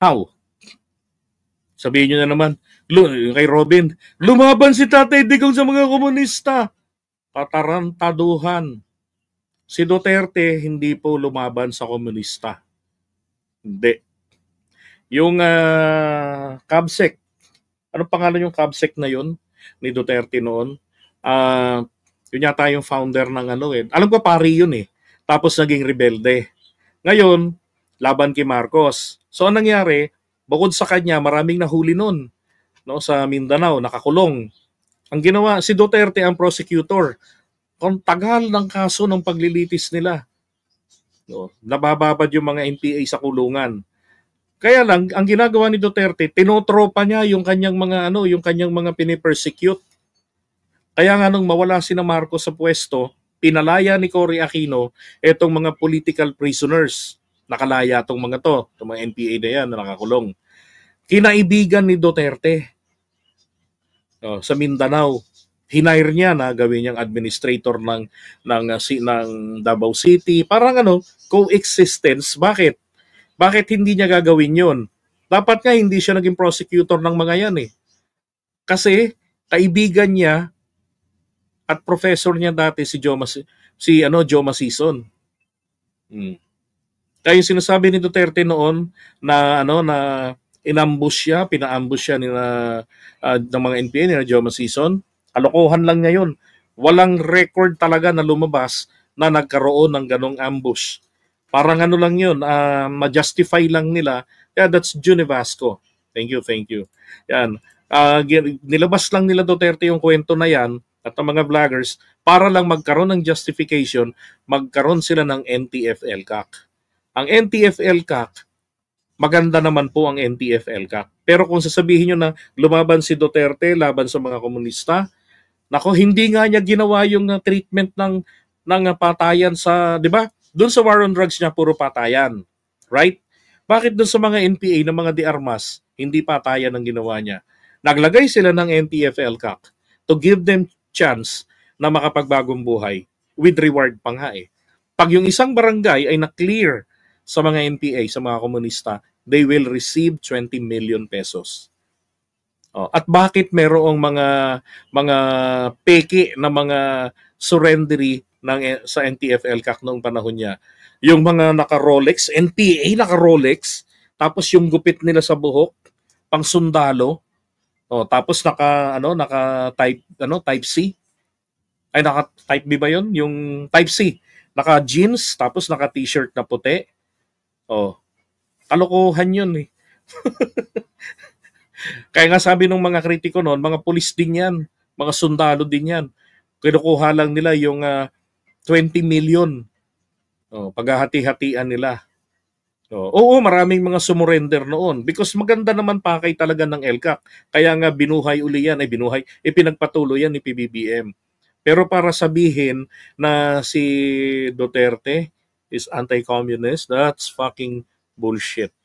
How? Sabihin nyo na naman, kay Robin, lumaban si Tatay Digong sa mga komunista. Tatarantaduhan. Si Duterte hindi po lumaban sa komunista. Hindi. Yung CABSEC, anong pangalan yung CABSEC na yun ni Duterte noon? Yun yata yung founder ng alam ko pari yun eh. Tapos naging rebelde. Ngayon, laban kay Marcos. So anong nangyari? Bukod sa kanya, maraming nahuli noon, no, sa Mindanao, nakakulong. Ang ginawa, si Duterte ang prosecutor. Kung tagal ng kaso ng paglilitis nila. No, nabababad yung mga NPA sa kulungan. Kaya lang, ang ginagawa ni Duterte, tinotropa niya yung kanyang mga yung kanyang mga pinipersecute. Kaya nga nung mawala si Marcos sa pwesto, pinalaya ni Cory Aquino itong mga political prisoners. Nakalaya itong mga itong mga NPA na yan na nakakulong. Kinaibigan ni Duterte sa Mindanao. Hinire niya na gawin niyang administrator ng Davao City. Parang coexistence. Bakit? Bakit hindi niya gagawin yun? Dapat nga hindi siya naging prosecutor ng mga yan eh. Kasi kaibigan niya at professor niya dati si Joe Masison. Kaya yung sinasabi ni Duterte noon na inambush siya, pina-ambush siya ng mga NPA ni Joe Masison, kalokohan lang niya yun. Walang record talaga na lumabas na nagkaroon ng ganong ambush. Parang lang yun, ma-justify lang nila. Yeah, that's June Vasco. Thank you. Yan. Nilabas lang nila Duterte yung kwento na yan at ang mga vloggers para lang magkaroon ng justification, magkaroon sila ng NTF-ELCAC. Ang NTF-ELCAC, maganda naman po ang NTF-ELCAC. Pero kung sasabihin nyo na lumaban si Duterte laban sa mga komunista, nako, hindi nga niya ginawa yung treatment ng patayan sa, di ba? Doon sa war on drugs niya, puro patayan. Right? Bakit doon sa mga NPA, ng mga de armas, hindi patayan ang ginawa niya? Naglagay sila ng NTF-ELCAC to give them chance na makapagbagong buhay with reward pa nga eh. Pag yung isang barangay ay na-clear sa mga NPA, sa mga komunista, they will receive 20 million pesos. At bakit merong mga peke na mga surrendery sa NTF-ELCAC noong panahon niya? Yung mga naka-Rolex, NPA naka-Rolex, tapos yung gupit nila sa buhok, pang sundalo, tapos naka type C. Ay, naka type B ba 'yon? Yung type C. Naka jeans tapos naka t-shirt na puti. Kalokohan 'yun eh. Kaya nga sabi ng mga kritiko noon, mga pulis din 'yan, mga sundalo din 'yan. Kinukuha lang nila yung 20 million. Paghahati-hatian nila. Oo, maraming mga sumurrender noon because maganda naman pakay talaga ng ELCAC. Kaya nga binuhay uli yan, ipinagpatuloy yan ni PBBM. Pero para sabihin na si Duterte is anti-communist, that's fucking bullshit.